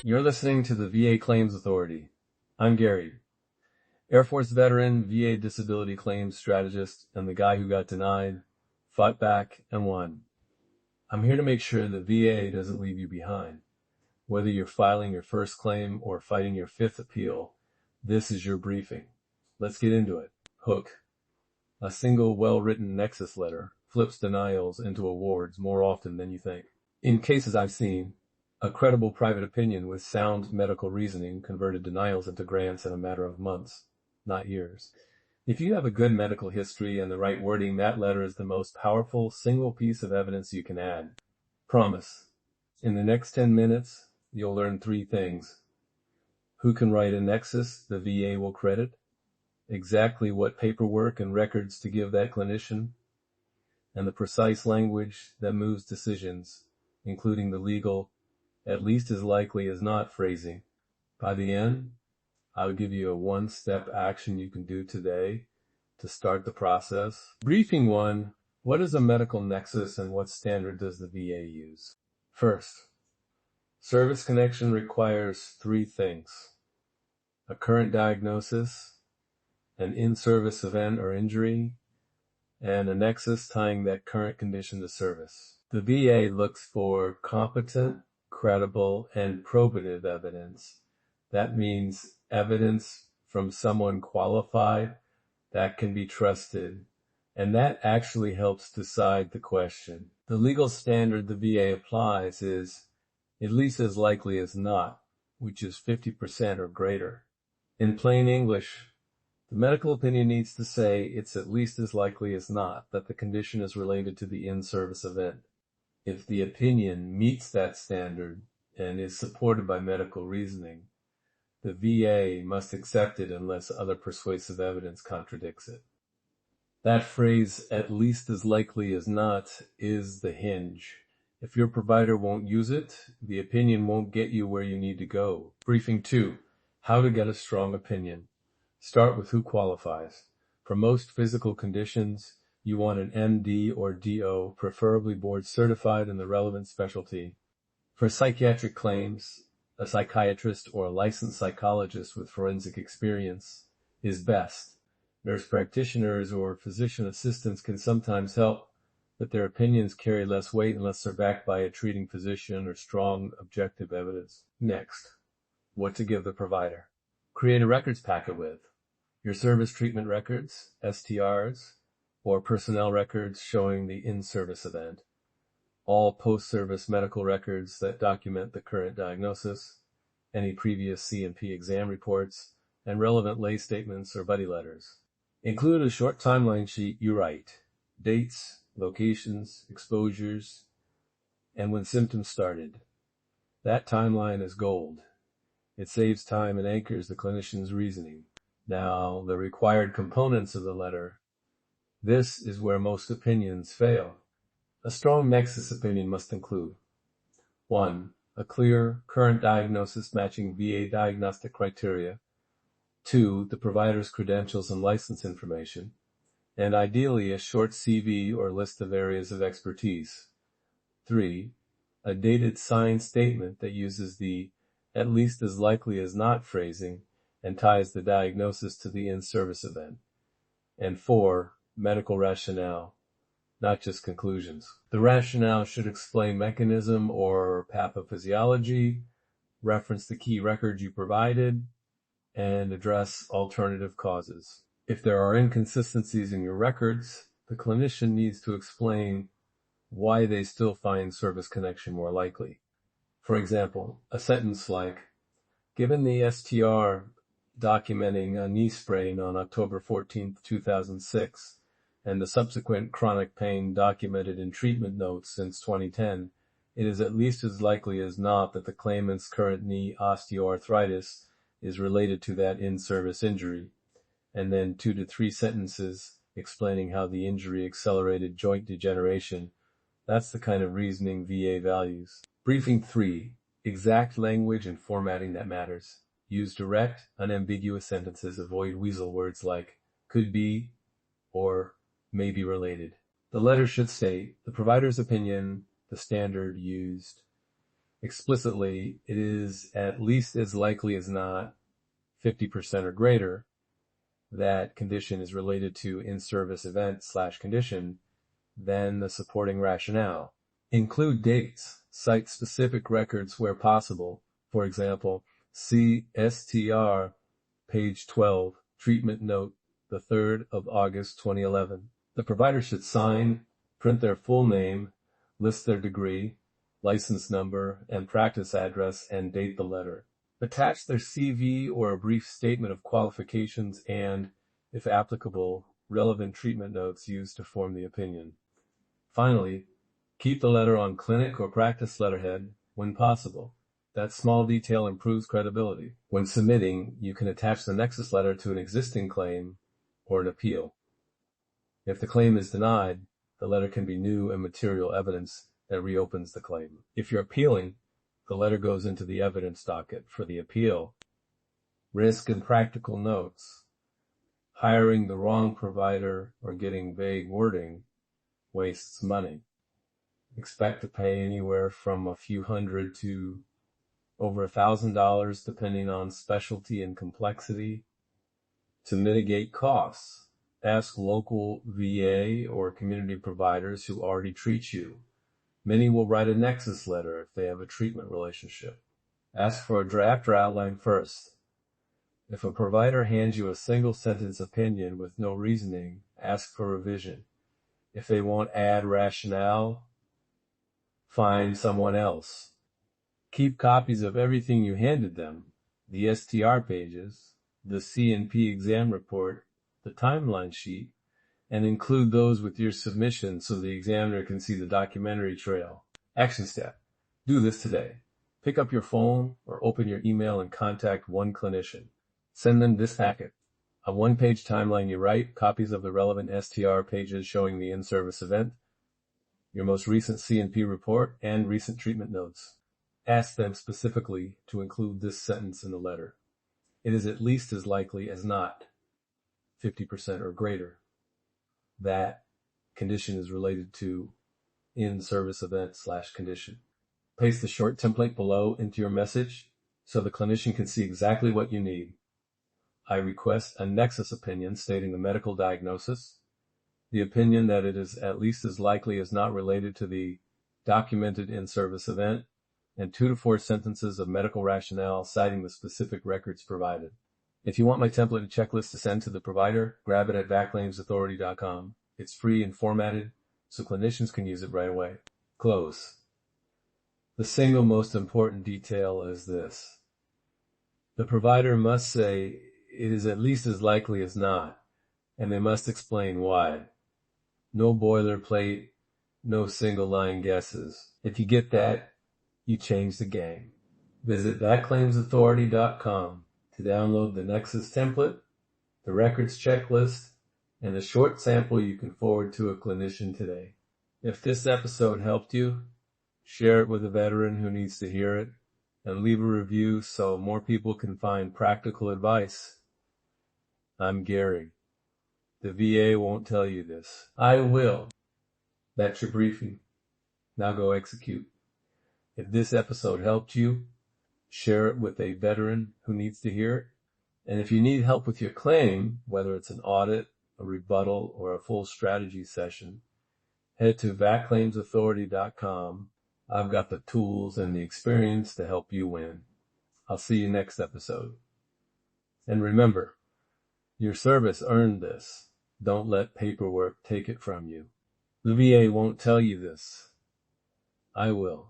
You're listening to the VA Claims Authority. I'm Gary, Air Force veteran, VA disability claims strategist, and the guy who got denied, fought back, and won. I'm here to make sure the VA doesn't leave you behind. Whether you're filing your first claim or fighting your fifth appeal, this is your briefing. Let's get into it. Hook. A single well-written Nexus letter flips denials into awards more often than you think. In cases I've seen, a credible private opinion with sound medical reasoning converted denials into grants in a matter of months, not years. If you have a good medical history and the right wording, that letter is the most powerful single piece of evidence you can add. Promise. In the next 10 minutes, you'll learn 3 things. Who can write a Nexus the VA will credit? Exactly what paperwork and records to give that clinician? And the precise language that moves decisions, including the legal, at least as likely as not phrasing. By the end, I'll give you a 1-step action you can do today to start the process. Briefing 1, what is a medical nexus and what standard does the VA use? First, service connection requires 3 things: a current diagnosis, an in-service event or injury, and a nexus tying that current condition to service. The VA looks for competent, credible, and probative evidence. That means evidence from someone qualified that can be trusted, and that actually helps decide the question. The legal standard the VA applies is at least as likely as not, which is 50% or greater. In plain English, the medical opinion needs to say it's at least as likely as not that the condition is related to the in-service event. If the opinion meets that standard and is supported by medical reasoning, the VA must accept it unless other persuasive evidence contradicts it. That phrase, at least as likely as not, is the hinge. If your provider won't use it, the opinion won't get you where you need to go. Briefing 2, how to get a strong opinion. Start with who qualifies. For most physical conditions, you want an MD or DO, preferably board certified in the relevant specialty. For psychiatric claims, a psychiatrist or a licensed psychologist with forensic experience is best. Nurse practitioners or physician assistants can sometimes help, but their opinions carry less weight unless they're backed by a treating physician or strong objective evidence. Next, what to give the provider. Create a records packet with your service treatment records, STRs, or personnel records showing the in-service event, all post-service medical records that document the current diagnosis, any previous C&P exam reports, and relevant lay statements or buddy letters. Include a short timeline sheet you write, dates, locations, exposures, and when symptoms started. That timeline is gold. It saves time and anchors the clinician's reasoning. Now, the required components of the letter. This is where most opinions fail. A strong nexus opinion must include 1. A clear, current diagnosis matching VA diagnostic criteria. 2. The provider's credentials and license information. And ideally, a short CV or list of areas of expertise. 3. A dated signed statement that uses the at least as likely as not phrasing and ties the diagnosis to the in-service event. And 4. Medical rationale, not just conclusions. The rationale should explain mechanism or pathophysiology, reference the key records you provided, and address alternative causes. If there are inconsistencies in your records, the clinician needs to explain why they still find service connection more likely. For example, a sentence like, given the STR documenting a knee sprain on October 14, 2006, and the subsequent chronic pain documented in treatment notes since 2010, it is at least as likely as not that the claimant's current knee osteoarthritis is related to that in-service injury. And then 2 to 3 sentences explaining how the injury accelerated joint degeneration. That's the kind of reasoning VA values. Briefing 3, exact language and formatting that matters. Use direct, unambiguous sentences. Avoid weasel words like could be or may be related. The letter should state the provider's opinion, the standard used, Explicitly, it is at least as likely as not 50% or greater that condition is related to in-service event/condition than the supporting rationale. Include dates, cite specific records where possible. For example, see STR, page 12, treatment note, the 3rd of August 2011. The provider should sign, print their full name, list their degree, license number, and practice address, and date the letter. Attach their CV or a brief statement of qualifications and, if applicable, relevant treatment notes used to form the opinion. Finally, keep the letter on clinic or practice letterhead when possible. That small detail improves credibility. When submitting, you can attach the Nexus letter to an existing claim or an appeal. If the claim is denied, the letter can be new and material evidence that reopens the claim. If you're appealing, the letter goes into the evidence docket for the appeal. Risk and practical notes. Hiring the wrong provider or getting vague wording wastes money. Expect to pay anywhere from a few hundred to over $1,000 depending on specialty and complexity. To mitigate costs, ask local VA or community providers who already treat you. Many will write a Nexus letter if they have a treatment relationship. Ask for a draft or outline first. If a provider hands you a single-sentence opinion with no reasoning, ask for revision. If they won't add rationale, find someone else. Keep copies of everything you handed them, the STR pages, the C&P exam report, the timeline sheet, and include those with your submission so the examiner can see the documentary trail. Action step. Do this today. Pick up your phone or open your email and contact one clinician. Send them this packet. A one-page timeline you write, copies of the relevant STR pages showing the in-service event, your most recent C&P report, and recent treatment notes. Ask them specifically to include this sentence in the letter. It is at least as likely as not 50% or greater that condition is related to in-service event/condition. Paste the short template below into your message so the clinician can see exactly what you need. I request a Nexus opinion stating the medical diagnosis, the opinion that it is at least as likely as not related to the documented in-service event, and 2 to 4 sentences of medical rationale citing the specific records provided. If you want my template and checklist to send to the provider, grab it at VACClaimsAuthority.com. It's free and formatted, so clinicians can use it right away. Close. The single most important detail is this. The provider must say it is at least as likely as not, and they must explain why. No boilerplate, no single-line guesses. If you get that, you change the game. Visit VACClaimsAuthority.com to download the Nexus template, the records checklist, and a short sample you can forward to a clinician today. If this episode helped you, share it with a veteran who needs to hear it, and leave a review so more people can find practical advice. I'm Gary. The VA won't tell you this. I will. That's your briefing. Now go execute. If this episode helped you, share it with a veteran who needs to hear it. And if you need help with your claim, whether it's an audit, a rebuttal, or a full strategy session, head to VACClaimsAuthority.com. I've got the tools and the experience to help you win. I'll see you next episode. And remember, your service earned this. Don't let paperwork take it from you. The VA won't tell you this. I will.